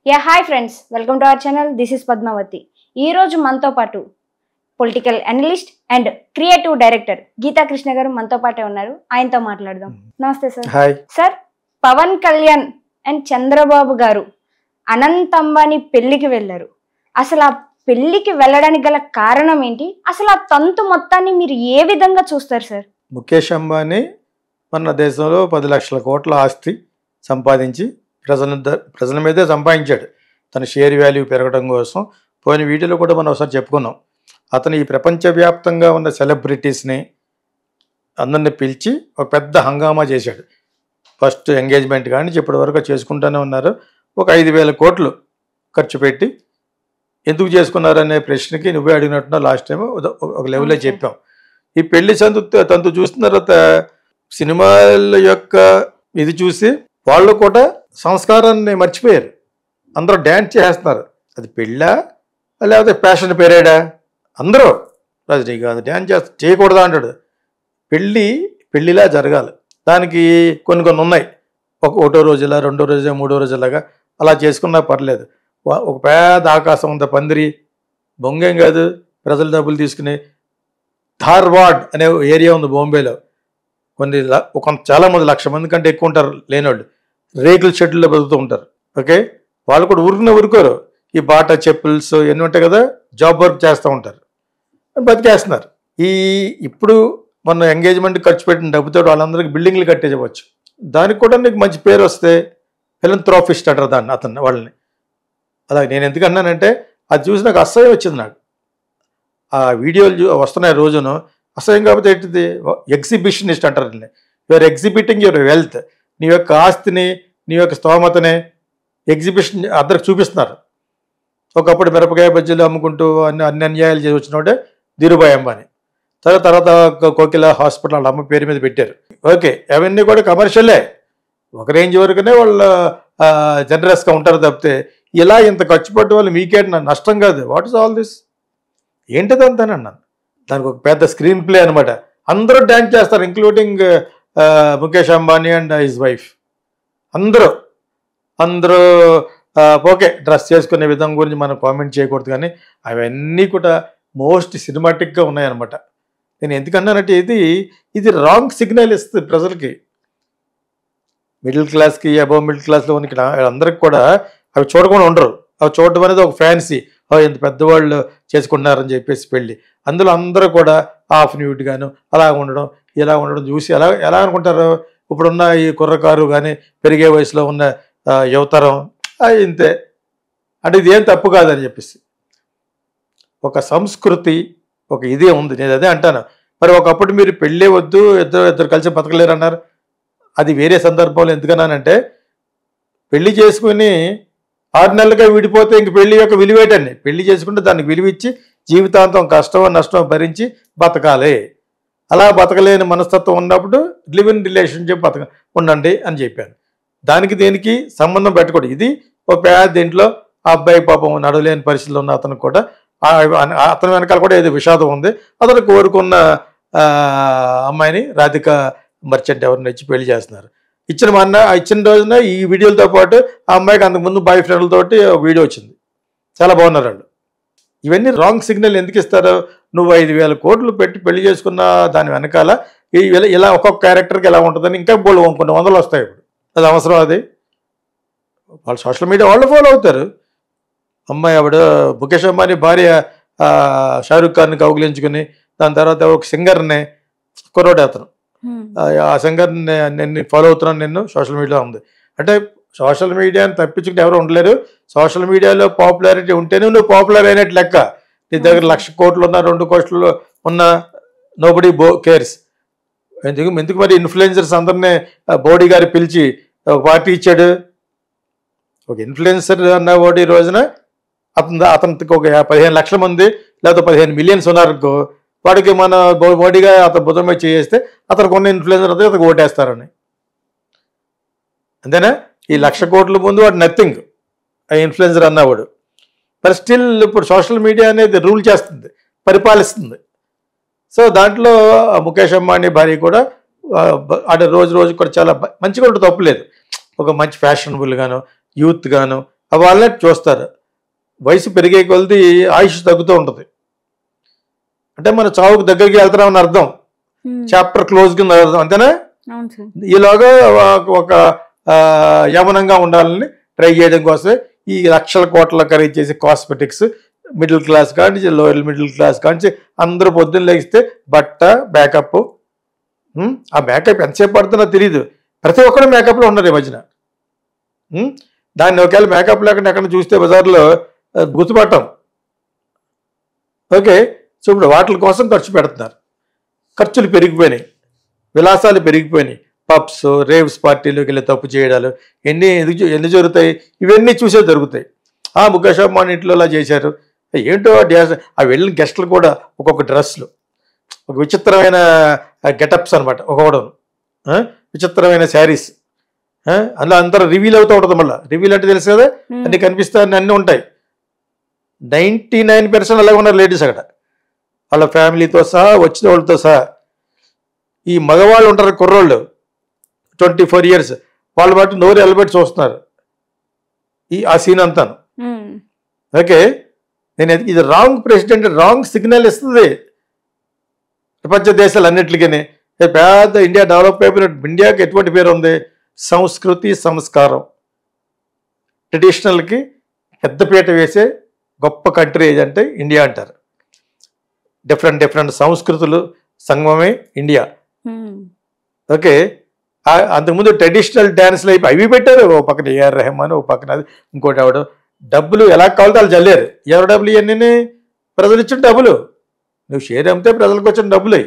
Hi friends, welcome to our channel. This is Padmavati. ఈ రోజు మనతో పాటు political analyst and creative director Geeta Krishna గారు మనతో పాటే ఉన్నారు. ఆయనతో మాట్లాడదాం. నమస్తే sir. Hi sir, Pawan Kalyan and Chandrababu గారు అనంత్ అంబానీ పెళ్లికి వెళ్ళారు. అసలు ఆ పెళ్లికి వెళ్ళడానికి గల కారణం ఏంటి? అసలు ఆ తంతు మొత్తాన్ని మీరు ఏ విధంగా చూస్తారు సార్? ముఖేష్ అంబానీ మన దేశంలో 10 లక్షల కోట్ల ఆస్తి సంపాదించి ప్రజల మీదే సంపాదించాడు. తన షేర్ వాల్యూ పెరగడం కోసం పోయిన వీడియోలో కూడా మనం ఒకసారి చెప్పుకున్నాం. అతను ఈ ప్రపంచవ్యాప్తంగా ఉన్న సెలబ్రిటీస్ని అందరిని పిలిచి ఒక పెద్ద హంగామా చేశాడు. ఫస్ట్ ఎంగేజ్మెంట్ కానీ ఇప్పటి వరకు చేసుకుంటూనే ఉన్నారు. ఒక 5,000 కోట్లు ఖర్చు పెట్టి ఎందుకు చేసుకున్నారనే ప్రశ్నకి నువ్వే అడిగినట్టున్నా లాస్ట్ టైం ఒక లెవెల్లో చెప్పాం. ఈ పెళ్లి తంతు చూసిన తర్వాత సినిమాల యొక్క ఇది చూసి వాళ్ళు కూడా సంస్కారాన్ని మర్చిపోయారు. అందరూ డ్యాన్స్ చేస్తున్నారు. అది పెళ్ళా లేకపోతే ఫ్యాషన్ పీరియడా? అందరూ రజనీకాంత్ డ్యాన్స్ చేయకూడదా అంటాడు. పెళ్ళిలా జరగాలి. దానికి కొన్ని ఉన్నాయి. ఒకటో రోజులా, రెండో రోజులా, మూడో రోజులాగా అలా చేసుకున్నా పర్లేదు. ఒక పెద్ద ఆకాశం ఉంది, పందిరి బొంగేం కాదు, ప్రజల డబ్బులు తీసుకుని ధార్వాడ్ అనే ఏరియా ఉంది బాంబేలో. చాలామంది 1,00,000 మంది కంటే ఎక్కువ ఉంటారు లేనివాళ్ళు. రేకుల షెడ్యూల్లో బతుకుతూ ఉంటారు. ఓకే, వాళ్ళు కూడా ఊరుకోరు. ఈ బాటా చెప్పుల్స్ ఎన్ని ఉంటాయి కదా, జాబ్ వర్క్ చేస్తూ ఉంటారు, బతికేస్తున్నారు. ఇప్పుడు మొన్న ఎంగేజ్మెంట్ ఖర్చు పెట్టిన డబ్బుతో వాళ్ళందరికీ బిల్డింగ్లు కట్టేయవచ్చు. దానికి కూడా నీకు మంచి పేరు వస్తే ఫిలంథ్రాపిస్ట్ అంటారు దాన్ని, వాళ్ళని. అలాగే నేను ఎందుకు అన్నానంటే అది చూసి నాకు అసహ్యం వచ్చింది. నాకు ఆ వీడియోలు వస్తున్నాయి రోజును. అసహ్యం కాకపోతే ఏంటిది, ఎగ్జిబిషనిస్ట్ అంటారు. Your exhibiting your wealth. నీ యొక్క ఆస్తిని, నీ యొక్క స్తోమతని ఎగ్జిబిషన్ అందరికి చూపిస్తున్నారు. ఒకప్పుడు మిరపకాయ బజ్జీలు అమ్ముకుంటూ అన్ని అన్యాయాలు చేసి వచ్చినోడే ధీరుభాయ్ అంబానీ. తర్వాత కోకిల హాస్పిటల్ వాళ్ళ అమ్మ పేరు మీద పెట్టారు. ఓకే, అవన్నీ కూడా కమర్షియలే. ఒక రేంజ్ వరకునే వాళ్ళు జనరస్గా ఉంటారు తప్పితే ఇలా ఇంత ఖర్చు పెట్టే వాళ్ళు మీకేంటి నష్టం కాదు. What is all this? ఏంటిది అంతానన్నాను. దానికి ఒక పెద్ద స్క్రీన్ ప్లే అనమాట. అందరూ డ్యాన్స్ చేస్తారు, including Mukesh Ambani and his wife. అందరూ ఓకే, డ్రెస్ చేసుకునే విధం గురించి మనం కామెంట్ చేయకూడదు, కానీ అవన్నీ కూడా మోస్ట్ సినిమాటిక్గా ఉన్నాయన్నమాట. నేను ఎందుకన్నానంటే ఇది రాంగ్ సిగ్నల్ ఇస్తుంది ప్రజలకి. మిడిల్ క్లాస్కి, అబవ్ మిడిల్ క్లాస్లో ఉన్న అందరికి కూడా అవి చూడకుండా ఉండరు. అవి చూడడం అనేది ఒక ఫ్యాన్సీ. ఎంత పెద్దవాళ్ళు చేసుకుంటున్నారని చెప్పేసి పెళ్ళి. అందులో అందరూ కూడా హాఫ్ న్యూడ్ గాను అలా ఉండడం, ఇలా ఉండడం చూసి ఎలా అనుకుంటారు. ఇప్పుడున్న ఈ కుర్రకారు కానీ పెరిగే వయసులో ఉన్న యువతరం ఇంతే. అంటే ఇదేం తప్పు కాదని చెప్పేసి ఒక సంస్కృతి, ఒక ఇదే ఉంది. నేను అదే అంటాను. మరి ఒకప్పుడు మీరు పెళ్ళే వద్దు, ఇద్దరు కలిసి బతకలేరు అన్నారు. అది వేరే సందర్భంలో. ఎందుకన్నానంటే పెళ్లి చేసుకుని 6 నెలలుగా విడిపోతే ఇంక పెళ్లి యొక్క విలువేటండి. పెళ్లి చేసుకుంటే దానికి విలువిచ్చి జీవితాంతం కష్టమో నష్టమో భరించి బతకాలి. అలా బతకలేని మనస్తత్వం ఉన్నప్పుడు లివ్ ఇన్ రిలేషన్షిప్ ఉండండి అని చెప్పాను. దేనికి సంబంధం పెట్టకూడదు. ఇది ఒక పెద్ద ఇంట్లో ఆ అబ్బాయి పాపం నడవలేని పరిస్థితుల్లో ఉన్న అతను కూడా అతని వెనకాల కూడా ఏదో విషాదం ఉంది. అతను కోరుకున్న అమ్మాయిని రాధిక మర్చెంట్ ఎవరిని ఇచ్చి పెళ్లి చేస్తున్నారు. ఇచ్చిన రోజున ఈ వీడియోలతో పాటు ఆ అమ్మాయికి అంతకుముందు బాయ్ ఫ్రెండ్లతోటి ఒక వీడియో వచ్చింది. చాలా బాగున్నారు వాళ్ళు. ఇవన్నీ రాంగ్ సిగ్నల్ ఎందుకు ఇస్తారు? నువ్వు 5,000 కోట్లు పెట్టి పెళ్లి చేసుకున్న దాని వెనకాల ఇలా ఒక్కొక్క క్యారెక్టర్కి ఎలా ఉంటుందని ఇంకా కొన్ని వందలు వస్తాయి. ఇప్పుడు అది అవసరం. అది వాళ్ళు సోషల్ మీడియా వాళ్ళు ఫాలో అవుతారు. అమ్మాయి ఆవిడ ముఖేష్ అంబానీ భార్య షారూఖ్ ఖాన్ని కౌగిలించుకుని దాని తర్వాత ఒక సింగర్ని కుర్రోడు అతను, ఆ సింగర్ని నేను ఫాలో అవుతున్నాను, నిన్ను సోషల్ మీడియాలో ఉంది. అంటే సోషల్ మీడియాని తప్పించుకుంటే ఎవరు ఉండలేరు. సోషల్ మీడియాలో పాపులారిటీ ఉంటేనే నువ్వు పాపులర్ అయినట్టు లెక్క. నీ దగ్గర 1,00,000 కోట్లు ఉన్నా, 2 కోట్లు ఉన్నా నోబడీ కేర్స్. ఎందుకు మరి ఇన్ఫ్లుయెన్సర్స్ అందరినీ బోడీ గారు పిలిచి ఒక పార్టీ ఇచ్చాడు. ఒక ఇన్ఫ్లుయెన్సర్ అన్నవాడు ఈ రోజున అతనికి ఒక 15 లక్షల మంది లేకపోతే 15 మిలియన్స్ ఉన్నారనుకో, వాడికి మన మోడీగా అతను భుజం మీద చేస్తే అతనికి ఉన్న ఇన్ఫ్లుయెన్సర్ అయితే అతనికి ఓటేస్తారని. అంతేనా? ఈ 1,00,000 కోట్ల ముందు వాడు నథింగ్, ఆ ఇన్ఫ్లుయెన్సర్ అన్నవాడు. మరి స్టిల్ ఇప్పుడు సోషల్ మీడియా అనేది రూల్ చేస్తుంది, పరిపాలిస్తుంది. సో దాంట్లో ముఖేష్ అంబానీ భార్య కూడా అంటే రోజు కూడా చాలా మంచిగా ఉంటుంది, తప్పులేదు. ఒక మంచి ఫ్యాషనబుల్ గాను, యూత్ గాను వాళ్ళనే చూస్తారు. వయసు పెరిగే కొలది ఆయుష్ తగ్గుతూ ఉంటుంది. అంటే మన చావుకు దగ్గరికి వెళ్తున్నామని అర్థం. చాప్టర్ క్లోజ్ కింద అర్థం, అంతేనా? ఈలోగా ఒక యమనంగా ఉండాలని ట్రై చేయడం కోసం ఈ లక్షల కోట్ల ఖరీదు చేసి కాస్మెటిక్స్, మిడిల్ క్లాస్ కానీ లోయర్ మిడిల్ క్లాస్ కానీ అందరూ పొద్దున్న లేగిస్తే బట్ట మేకప్. ఆ మేకప్ ఎంతసేపు పడుతుందో తెలియదు. ప్రతి ఒక్కరు మేకప్లో ఉన్నారు ఈ మధ్యన. దాన్ని ఒకవేళ మేకప్ లేకుండా ఎక్కడ చూస్తే బజార్లో గుర్తుపట్టాం. ఓకే, సో ఇప్పుడు వాటి కోసం ఖర్చు పెడుతున్నారు. ఖర్చులు పెరిగిపోయినాయి, విలాసాలు పెరిగిపోయినాయి. పబ్స్, రేవ్స్, పార్టీలోకి వెళ్ళి తప్పు చేయడాలు ఎన్ని జరుగుతాయి? ఇవన్నీ చూసే జరుగుతాయి. ముఖేష్ అంబానీ ఇంట్లో ఇలా చేశారు, ఏంటో ఆ వెళ్ళిన గెస్టులు కూడా ఒక్కొక్క డ్రెస్లు, ఒక విచిత్రమైన గెటప్స్ అనమాట. ఒక్కొక్కడు విచిత్రమైన శారీస్, అందులో అందరూ రివీల్ అవుతూ ఉంటుంది. మళ్ళీ రివీల్ అంటే తెలుసు కదా, అన్ని కనిపిస్తాయని అన్నీ ఉంటాయి. 99% అలాగే ఉన్నారు లేడీస్ అక్కడ, వాళ్ళ ఫ్యామిలీతో సహా, వచ్చిన వాళ్ళతో సహా. ఈ మగవాళ్ళు ఉంటారు, కుర్రోళ్ళు 24 years, వాళ్ళు బట్టి నోరు ఎలబెట్టి చూస్తున్నారు ఆ సీన్ అంతాను. ఓకే, నేను ఇది రాంగ్ ప్రెసిడెంట్, రాంగ్ సిగ్నల్ ఇస్తుంది ప్రపంచ దేశాలు అన్నింటికీ. పెద్ద ఇండియా డెవలప్ అయిపోయిన ఇండియాకి ఎటువంటి పేరు ఉంది? సంస్కృతి, సంస్కారం, ట్రెడిషనల్కి పెద్దపీట వేసే గొప్ప కంట్రీ ఏదంటే ఇండియా అంటారు. డిఫరెంట్ సంస్కృతులు సంగమమే ఇండియా. ఓకే, అంతకుముందు ట్రెడిషనల్ డ్యాన్స్లు అయిపోయి అవి పెట్టారు. ఓ పక్కన ఏఆర్ రెహమాన్, ఓ పక్కన అది, ఇంకోటి ఆవిడ. డబ్బులు ఎలా కావాలితే వాళ్ళు చల్లారు. ఎవరు డబ్బులు? ఇవన్నీ ప్రజలు ఇచ్చిన డబ్బులు. నువ్వు షేర్ అమ్మితే ప్రజలకు వచ్చిన డబ్బులు.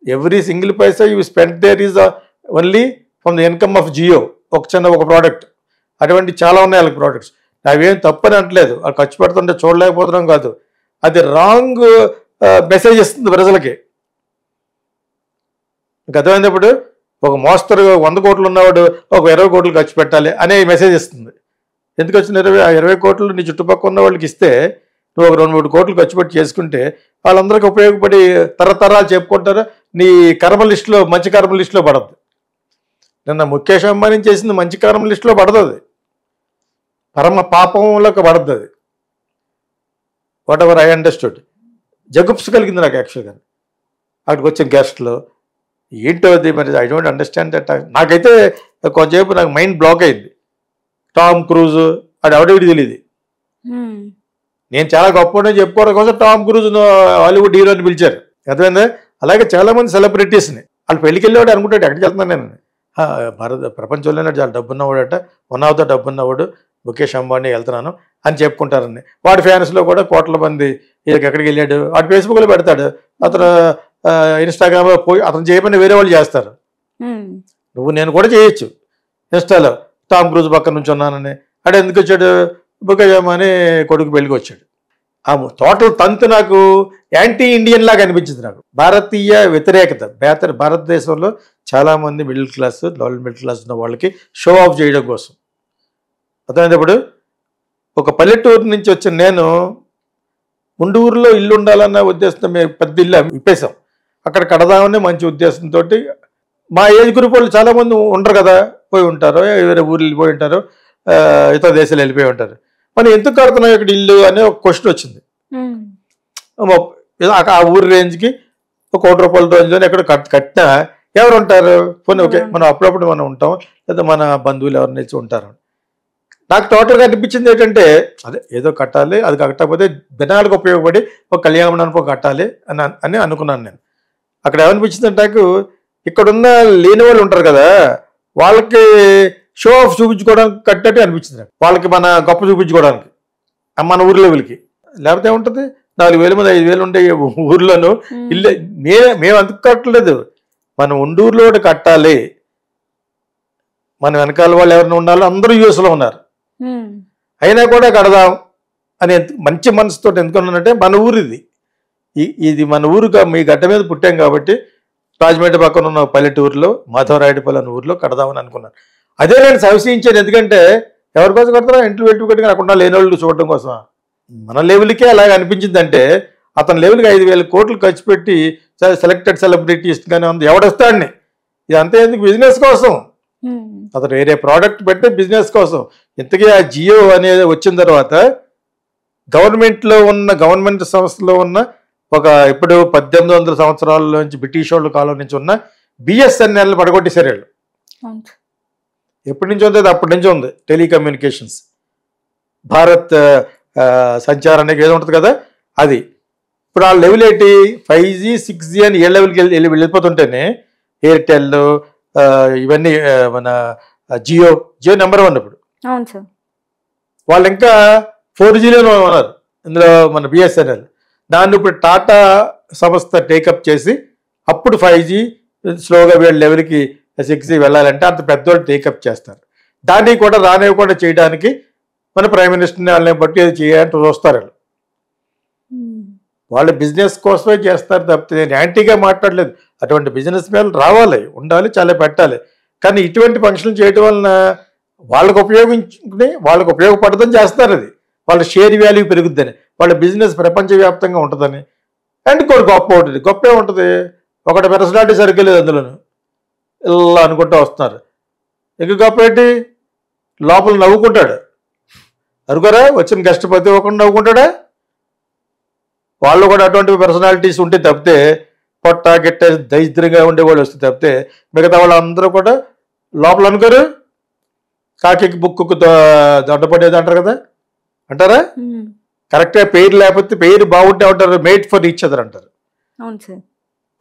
ఎవ్రీ సింగిల్ పైసా you spend there is only from the income of Jio. ఒక ప్రోడక్ట్. అటువంటి చాలా ఉన్నాయి వాళ్ళకి ప్రోడక్ట్స్. అవేం తప్పని అంటలేదు, వాళ్ళు ఖర్చు పెడుతుంటే చూడలేకపోతున్నాం కాదు. అది రాంగ్ మెసేజ్ ఇస్తుంది ప్రజలకి. గతమైనప్పుడు ఒక మోస్తరు 100 కోట్లు ఉన్నవాడు ఒక 20 కోట్లు ఖర్చు పెట్టాలి అనే మెసేజ్ ఇస్తుంది. ఎందుకు వచ్చిన 20 కోట్లు నీ చుట్టుపక్కల ఉన్న వాళ్ళకి ఇస్తే నువ్వు ఒక 2-3 కోట్లు ఖర్చు పెట్టి చేసుకుంటే వాళ్ళందరికీ ఉపయోగపడి తరతరాలు చెప్పుకుంటారు. నీ కర్మ లిస్టులో, మంచి కర్మ లిస్టులో పడద్దు. నిన్న ముఖేష్ అంబానీ చేసింది మంచి కర్మ లిస్టులో పడదు, అది పరమ పాపంలోకి పడద్దు. అది వాట్ ఎవర్ ఐ అండర్స్టూడ్. జగుప్స్ కలిగింది నాకు యాక్చువల్గా. అక్కడికి వచ్చిన గెస్ట్లు ఏంటో అది, మరి ఐ డోంట్ అండర్స్టాండ్ దట్. నాకైతే కొంచెంసేపు నాకు మైండ్ బ్లాక్ అయింది. టామ్ క్రూజ్ అది ఎవడెవడి తెలియదు. నేను చాలా గొప్ప చెప్పుకోవడం కోసం టామ్ క్రూజ్ హాలీవుడ్ హీరోని పిలిచారు. అర్థమైందా? అలాగే చాలామంది సెలబ్రిటీస్ని వాళ్ళు పెళ్ళికి వెళ్ళేవాడు అనుకుంటాడు ఎక్కడికి వెళ్తున్నాను నేను. ప్రపంచంలోనే చాలా డబ్బున్నవాడట, వన్ ఆఫ్ ద డబ్బున్నవాడు ముఖేష్ అంబానీ వెళ్తున్నాను అని చెప్పుకుంటారని. వాడి ఫ్యాన్స్లో కూడా కోట్ల మంది ఎక్కడికి వెళ్ళాడు వాడు ఫేస్బుక్లో పెడతాడు. అతను ఇన్స్టాగ్రామ్లో పోయి అతను చేయమని వేరే వాళ్ళు చేస్తారు. నువ్వు నేను కూడా చేయొచ్చు ఇన్స్టాలో. టామ్ క్రూజ్ పక్కన నుంచి ఉన్నానని. అంటే ఎందుకు వచ్చాడు? ముఖేష్ అంబానీ కొడుకు పెళ్ళికి వచ్చాడు. ఆ టోటల్ తంతు నాకు యాంటీ ఇండియన్ లాగా అనిపించింది. నాకు భారతీయ వ్యతిరేకత. భారతదేశంలో చాలామంది middle class, lower middle class ఉన్న వాళ్ళకి షో ఆఫ్ చేయడం కోసం. అర్థమైనప్పుడు ఒక పల్లెటూరు నుంచి వచ్చిన నేను ఉండూరులో ఇల్లు ఉండాలన్న ఉద్దేశంతో మేము పెద్ద ఇల్లు ఇప్పేసాం. అక్కడ కడదామని మంచి ఉద్దేశంతో మా ఏజ్ గ్రూప్ వాళ్ళు చాలామంది ఉండరు కదా, పోయి ఉంటారు, వేరే ఊరు వెళ్ళిపోయి ఉంటారు, ఇతర దేశాలు వెళ్ళిపోయి ఉంటారు. మనం ఎందుకు కడుతున్నాం ఇక్కడ ఇల్లు అనే ఒక క్వశ్చన్ వచ్చింది. ఆ ఊరి రేంజ్కి ఒక ₹1 రేంజ్లో ఎక్కడ కట్టినా ఎవరు ఉంటారు? పోనీ ఓకే, మనం అప్పుడప్పుడు మనం ఉంటాం, లేదా మన బంధువులు ఎవరిని ఇచ్చి ఉంటారు. నాకు టోటల్గా అనిపించింది ఏంటంటే అదే ఏదో కట్టాలి, అది కట్టకపోతే జనాలకు ఉపయోగపడి ఒక కళ్యాణ మండపం కట్టాలి అని అనుకున్నాను నేను. అక్కడ ఏమనిపించింది అంటే నాకు ఇక్కడున్న లేని వాళ్ళు ఉంటారు కదా, వాళ్ళకి షో ఆఫ్ చూపించుకోవడానికి కట్టినట్టు అనిపించింది నాకు. వాళ్ళకి మన గొప్ప చూపించుకోవడానికి మన ఊరి లెవెల్కి. లేకపోతే ఏముంటుంది, 4,000 మంది 5,000 ఉండే ఊర్లోనూ ఇల్లు మేము అందుకు కట్టలేదు. మనం ఉండూరులో ఒకటి కట్టాలి, మన వెనకాల వాళ్ళు ఎవరైనా ఉండాలో అందరూ యూఎస్లో ఉన్నారు, అయినా కూడా కడదాం అని మంచి మనసుతో ఎందుకున్నానంటే మన ఊరు ఇది మన ఊరుగా మీ గడ్డ మీద పుట్టాం కాబట్టి రాజమండ్రి పక్కన ఉన్న పల్లెటూరులో మాధవరాయుడుపల్లి అనే ఊరిలో కడదామని అనుకున్నాను. అదే నేను సంశయించాను. ఎందుకంటే ఎవరి కోసం కడతారా? ఇంట్లో పెట్టుకుంటే అక్కడ లేని వాళ్ళు చూడటం కోసం. మన లెవెల్కే అలాగే అనిపించిందంటే అతని లెవెల్కి 5,000 కోట్లు ఖర్చు పెట్టి సెలెక్టెడ్ సెలబ్రిటీస్ కానీ ఉంది ఎవడొస్తాడని. ఇదంతా ఎందుకు? బిజినెస్ కోసం. అతను వేరే ప్రోడక్ట్ పెడితే బిజినెస్ కోసం. ఇంతకీ ఆ జియో అనేది వచ్చిన తర్వాత గవర్నమెంట్ సంస్థలో ఉన్న ఒక ఇప్పుడు 1800 సంవత్సరాల నుంచి బ్రిటిష్ వాళ్ళ కాలం నుంచి ఉన్న బిఎస్ఎన్ఎల్ పడగొట్టేశారు వీళ్ళు. ఎప్పటి నుంచి ఉంది? అది అప్పటి నుంచి ఉంది. టెలికమ్యూనికేషన్స్, భారత్ సంచార్ అనేది ఏదో ఉంటుంది కదా అది. ఇప్పుడు ఆ లెవెల్ ఏంటి? 5G 6G అని ఏ లెవెల్కి వెళ్ళిపోతుంటేనే ఎయిర్టెల్ ఇవన్నీ మన జియో నెంబర్ 1 ఇప్పుడు. అవును సార్. వాళ్ళు ఇంకా 4Gలోనే ఉన్నారు ఇందులో మన బిఎస్ఎన్ఎల్. దాన్ని ఇప్పుడు టాటా సంస్థ టేకప్ చేసి అప్పుడు 5G స్లోగా వీళ్ళ లెవెల్కి 6G వెళ్ళాలంటే అంత పెద్దవాళ్ళు టేకప్ చేస్తారు. దాన్ని కూడా రానివ్వకుండా చేయడానికి మన ప్రైమ్ మినిస్టర్ని వాళ్ళని బట్టి అది చేయాలంటే చూస్తారు. వాళ్ళు బిజినెస్ కోసమే చేస్తారు తప్పితే నేను యాంటీగా మాట్లాడలేదు. అటువంటి బిజినెస్ మ్యాన్ రావాలి, ఉండాలి, చాలా పెట్టాలి. కానీ ఇటువంటి ఫంక్షన్లు చేయడం వలన వాళ్ళకు ఉపయోగపడదని చేస్తారు. అది వాళ్ళ షేర్ వాల్యూ పెరుగుద్దని, వాళ్ళ బిజినెస్ ప్రపంచవ్యాప్తంగా ఉంటుందని. అండ్ కూడా గొప్ప ఉంటుంది. గొప్ప ఉంటుంది. ఒకటి పర్సనాలిటీ సరిగ్గా లేదు అందులోను, ఇలా అనుకుంటూ వస్తున్నారు. ఇంకా గొప్ప ఏంటి? లోపల నవ్వుకుంటాడు. అనుకోరా వచ్చిన గెస్ట్ ప్రతి ఒక్కరు నవ్వుకుంటాడా? వాళ్ళు కూడా అటువంటి పర్సనాలిటీస్ ఉంటే తప్పితే పొట్ట గిట్ట దరిద్రంగా ఉండేవాళ్ళు వస్తే తప్పితే మిగతా వాళ్ళందరూ కూడా లోపల అనుకోరు. కాకి బుక్కు దొడ్డపడేది అంటారు కదా, అంటారా? కరెక్ట్గా పేరు లేకపోతే పేరు బాగుంటే అంటారు మేడ్ ఫర్ ఈచ్ అదర్ అంటారు.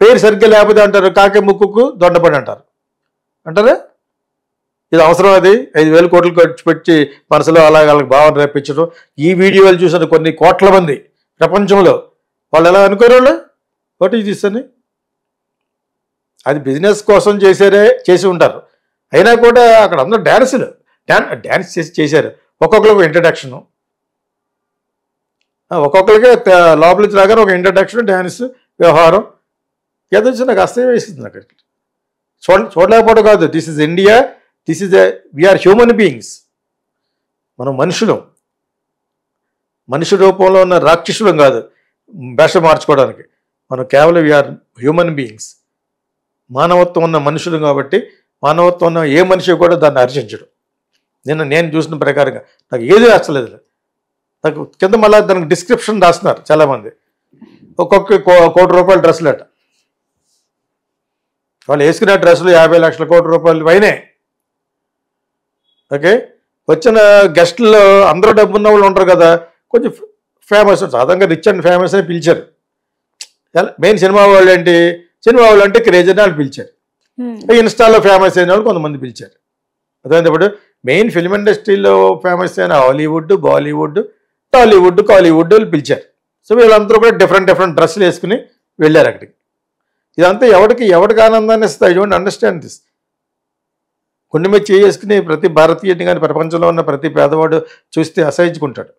పేరు సరిగ్గా లేకపోతే అంటారు కాకి ముక్కుకు దొండపడి అంటారా? ఇది అవసరం. అది 5,000 కోట్లు ఖర్చు పెట్టి మనసులో అలాగ వాళ్ళకి భావన రేపించడం. ఈ వీడియోలు చూసిన కొన్ని కోట్ల మంది ప్రపంచంలో వాళ్ళు ఎలా అనుకోరు? వాళ్ళు వాట్ ఈజ్ దిస్ అని. అది బిజినెస్ కోసం చేసి ఉంటారు. అయినా కూడా అక్కడ అందరూ డ్యాన్స్ చేశారు. ఒక్కొక్కరికి ఇంట్రడక్షను, ఒక్కొక్కరికి లోపలికి రాగానే ఒక ఇంట్రడక్షన్, డ్యాన్స్, వ్యవహారం ఏదో వచ్చి నాకు అసహ్యం వేసింది. నాకు చూడలేకపోవడం కాదు. This is India, we are human beings. మనం మనిషి రూపంలో ఉన్న రాక్షసులం కాదు వేషం మార్చుకోవడానికి. మనం కేవలం వీఆర్ హ్యూమన్ బీయింగ్స్, మానవత్వం ఉన్న మనుషులు. కాబట్టి మానవత్వం ఉన్న ఏ మనిషి కూడా దాన్ని హర్షించడు. నేను చూసిన ప్రకారంగా నాకు ఏది నచ్చలేదు. నాకు కింద మళ్ళీ దానికి డిస్క్రిప్షన్ రాస్తున్నారు చాలామంది. ఒక్కొక్క ₹1,00,00,000 డ్రెస్సులు అట. వాళ్ళు వేసుకునే డ్రెస్సులు 50 లక్షల ₹1,00,00,000 పైనే. ఓకే, వచ్చిన గెస్టుల్లో అందరూ డబ్బున్న వాళ్ళు ఉంటారు కదా, కొంచెం ఫేమస్, సాధారణంగా రిచ్ అండ్ ఫేమస్ అని పిలిచారు. మెయిన్ సినిమా వాళ్ళు అంటే క్రేజ్ అని వాళ్ళు పిలిచారు. ఇన్స్టాలో ఫేమస్ అయిన వాళ్ళు కొంతమంది పిలిచారు. అదేంటి ఇప్పుడు మెయిన్ ఫిల్మ్ ఇండస్ట్రీలో ఫేమస్ అయిన హాలీవుడ్, బాలీవుడ్, టాలీవుడ్, కాలీవుడ్ వాళ్ళు పిలిచారు. సో వీళ్ళందరూ కూడా డిఫరెంట్ డ్రెస్సులు వేసుకుని వెళ్ళారు అక్కడికి. ఇదంతా ఎవరికి ఆనందాన్ని ఇస్తుంది? I don't understand this. గుండె మీద చేసుకుని ప్రతి భారతీయుడిని కానీ ప్రపంచంలో ఉన్న ప్రతి పేదవాడు చూస్తే అసహించుకుంటాడు.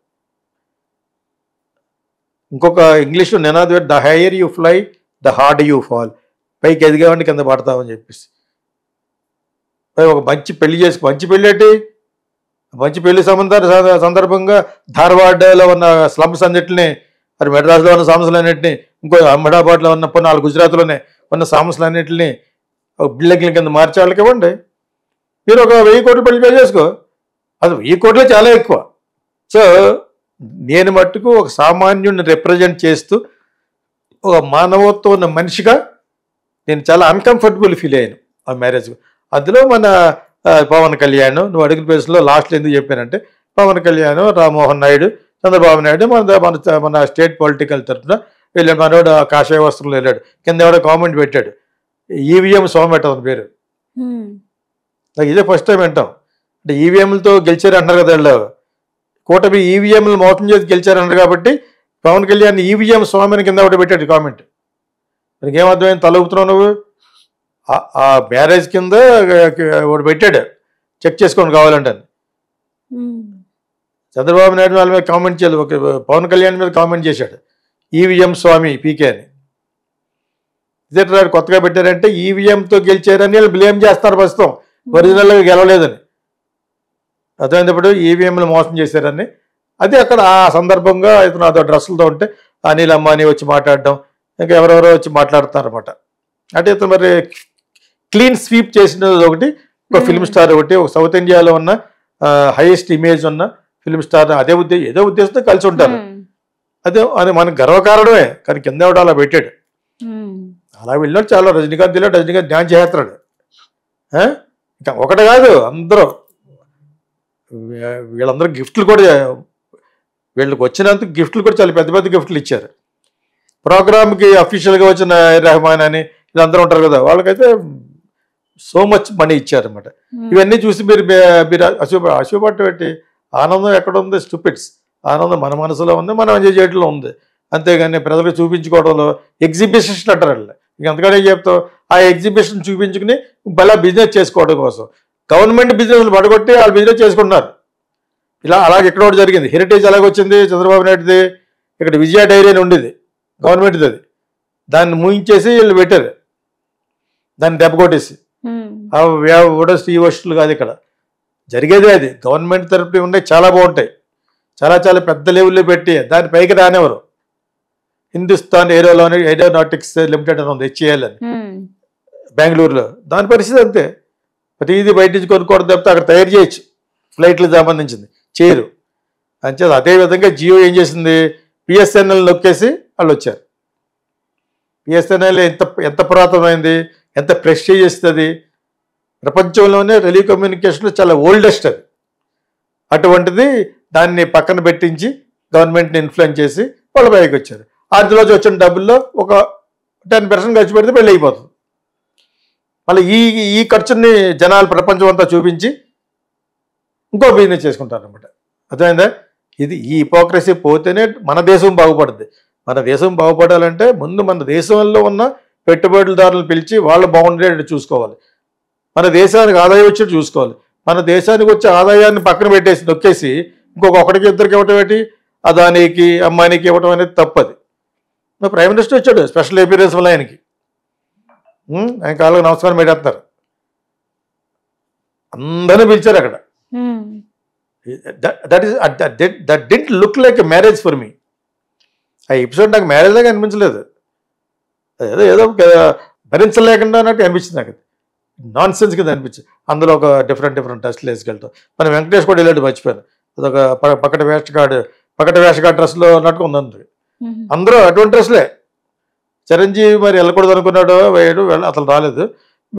ఇంకొక ఇంగ్లీష్లో నినాదం, the higher you fly the hard you fall. పైకి ఎదిగామని కింద పడతామని చెప్పేసి. ఒక మంచి పెళ్లి ఏంటి? మంచి పెళ్లి సందర్భంగా ధార్వాడలో ఉన్న స్లమ్స్ అన్నింటినీ, మరి మెడ్రాస్లో ఉన్న సాంసలన్నింటినీ, ఇంకో అహ్మదాబాద్లో ఉన్న 4 గుజరాత్లోనే ఉన్న సాంసలన్నింటినీ ఒక బిల్డింగ్ల కింద మార్చే వాళ్ళకి ఇవ్వండి. మీరు ఒక 1000 కోట్లు పెళ్లి పే చేసుకో. అది 1000 కోట్లే చాలా ఎక్కువ. సో నేను మట్టుకు ఒక సామాన్యుడిని రిప్రజెంట్ చేస్తూ ఒక మానవత్వం ఉన్న మనిషిగా నేను చాలా అన్కంఫర్టబుల్ ఫీల్ అయ్యాను ఆ మ్యారేజ్. అందులో మన పవన్ కళ్యాణ్, నువ్వు అడిగిన ప్లేస్లో లాస్ట్లో ఎందుకు చెప్పానంటే, పవన్ కళ్యాణ్, రామ్మోహన్ నాయుడు, చంద్రబాబు నాయుడు మన స్టేట్ పొలిటికల్ తరఫున వెళ్ళాడు. మనోడు కాషాయ వస్త్రంలో వెళ్ళాడు. కింద ఎవడో కామెంట్ పెట్టాడు, ఈవీఎం స్వామి పెట్టాను పేరు. నాకు ఇదే ఫస్ట్ టైం వింటాం. అంటే ఈవీఎంలతో గెలిచారు అంటారు కదా వీళ్ళు. కూటమి ఈవీఎంలు మోసం చేసి గెలిచారన్నారు కాబట్టి పవన్ కళ్యాణ్ ఈవీఎం స్వామిని కింద ఒకటి పెట్టాడు కామెంట్. మనకి ఏమర్థమైంది? తలవుతున్నావు నువ్వు. ఆ మ్యారేజ్ కింద ఒకటి పెట్టాడు, చెక్ చేసుకోండి కావాలంటే. చంద్రబాబు నాయుడు వాళ్ళ మీద కామెంట్ చేయలేదు, ఒక పవన్ కళ్యాణ్ మీద కామెంట్ చేశాడు, ఈవీఎం స్వామి పీకే అని. ఇదే కొత్తగా పెట్టారంటే ఈవీఎంతో గెలిచారని వాళ్ళు బ్లేమ్ చేస్తారు ప్రస్తుతం, ఒరిజినల్గా గెలవలేదని. అర్థమైనప్పుడు ఈవీఎంలు మోసం చేశారని. అది అక్కడ ఆ సందర్భంగా ఇతను అదో డ్రెస్సులతో ఉంటే అనిల్ అంబానీ వచ్చి మాట్లాడడం, ఇంకా ఎవరెవరో వచ్చి మాట్లాడుతున్నారన్నమాట. అంటే ఇతను మరి క్లీన్ స్వీప్ చేసినది ఒకటి, ఒక ఫిల్మ్ స్టార్ ఒకటి, ఒక సౌత్ ఇండియాలో ఉన్న హైయెస్ట్ ఇమేజ్ ఉన్న ఫిల్మ్ స్టార్ అదే ఏదో ఉద్దేశంతో కలిసి ఉంటారు. అది మనకు గర్వకారణమే. కానీ కింద ఎవడో అలా పెట్టాడు. అలా వెళ్ళినాడు చాలా. రజనీకాంత్ వెళ్ళాడు, రజనీకాంత్ డ్యాన్స్ చేస్తున్నాడు. ఇంకా ఒకటి కాదు, అందరూ వీళ్ళందరూ గిఫ్ట్లు కూడా, వీళ్ళకి వచ్చినందుకు గిఫ్ట్లు కూడా చాలా పెద్ద పెద్ద గిఫ్ట్లు ఇచ్చారు. ప్రోగ్రామ్కి అఫీషియల్గా వచ్చిన రెహమాన్ అని వీళ్ళందరూ ఉంటారు కదా, వాళ్ళకైతే సో మచ్ మనీ ఇచ్చారన్నమాట. ఇవన్నీ చూసి మీరు అశుభపట్టు పెట్టి ఆనందం ఎక్కడ ఉంది? స్టూపిడ్స్. ఆనందం మన మనసులో ఉంది, మనం ఎంజాయ్ చేయడంలో ఉంది. అంతేగాని ప్రజలకు చూపించుకోవడంలో ఎగ్జిబిషన్ అంటారు వాళ్ళు. ఇంక అంతగానే ఏం చెప్తావు? ఆ ఎగ్జిబిషన్ చూపించుకుని బలా బిజినెస్ చేసుకోవడం కోసం గవర్నమెంట్ బిజినెస్లు పడగొట్టి వాళ్ళు బిజినెస్ చేసుకుంటున్నారు. అలాగే ఇక్కడ ఒకటి జరిగింది. హెరిటేజ్ అలాగొచ్చింది చంద్రబాబు నాయుడుది. ఇక్కడ విజయ డైరీ అని ఉండేది గవర్నమెంట్ది, అది దాన్ని ముయించేసి వీళ్ళు పెట్టారు, దాన్ని దెబ్బ కొట్టేసి. ఈ వస్తువులు కాదు ఇక్కడ జరిగేదే. అది గవర్నమెంట్ తరఫున ఉన్నాయి, చాలా బాగుంటాయి, చాలా చాలా పెద్ద లెవెల్లో పెట్టి దాని పైకి రానివ్వరు. హిందుస్థాన్ ఏరోనాటిక్స్ లిమిటెడ్ అని ఉంది, HAL అని బెంగళూరులో. దాని పరిస్థితి అంతే. ప్రతిదీ బయట నుంచి కొనుక్కోవడం తప్పితే అక్కడ తయారు చేయొచ్చు, ఫ్లైట్లకు సంబంధించింది చేయరు. అంచేది అదేవిధంగా జియో ఏం చేసింది? PSNL నొక్కేసి వాళ్ళు వచ్చారు. PSNL ఎంత పురాతనమైంది, ఎంత ప్రెస్టీజ్ ఇస్తుంది. ప్రపంచంలోనే టెలికమ్యూనికేషన్లో చాలా ఓల్డెస్ట్ అది. అటువంటిది దాన్ని పక్కన పెట్టించి గవర్నమెంట్ని ఇన్ఫ్లుయెన్స్ చేసి వాళ్ళ పైకి వచ్చారు. రోజు వచ్చిన డబ్బుల్లో ఒక 10% ఖర్చు పెడితే పెళ్ళి అయిపోతుంది. మళ్ళీ ఈ ఖర్చుని జనాలు ప్రపంచం అంతా చూపించి ఇంకో బిజినెస్ చేసుకుంటారు అనమాట. అర్థమైందా? ఈ హిపోక్రసీ పోతేనే మన దేశం బాగుపడుతుంది. మన దేశం బాగుపడాలంటే ముందు మన దేశంలో ఉన్న పెట్టుబడిదారులను పిలిచి వాళ్ళు బాగుండేటట్టు చూసుకోవాలి. మన దేశానికి ఆదాయం వచ్చేట్టు చూసుకోవాలి. మన దేశానికి వచ్చే ఆదాయాన్ని పక్కన పెట్టేసి నొక్కేసి ఒకటికి ఇద్దరికి ఇవ్వటం ఏంటి? అదానికి అమ్మానికి ఇవ్వటం అనేది తప్పది. ప్రైమ్ మినిస్టర్ వచ్చాడు స్పెషల్ అపీరెన్స్ వల్ల ఆయనకి కాళ్ళకి నమస్కారం పెట్టేస్తారు. అందరినీ పిలిచారు అక్కడ. That didn't look like a marriage for me. ఆ ఎపిసోడ్ నాకు మ్యారేజ్ లాగా అనిపించలేదు. ఏదో భరించలేకుండా అన్నట్టు అనిపించింది నాకు. నాన్ సెన్స్ కింద అనిపించింది. అందులో ఒక డిఫరెంట్ టెస్ట్లు వేసుకెళ్తాం. మన వెంకటేష్ కూడా వెళ్ళాడు, మర్చిపోయాను. అదొక పక్కట వేషగాడు డ్రెస్లో అన్నట్టుగా ఉంది. అందరూ అటువంటి డ్రెస్లే. చిరంజీవి మరి వెళ్ళకూడదు అనుకున్నాడు, వేయడు, అసలు రాలేదు.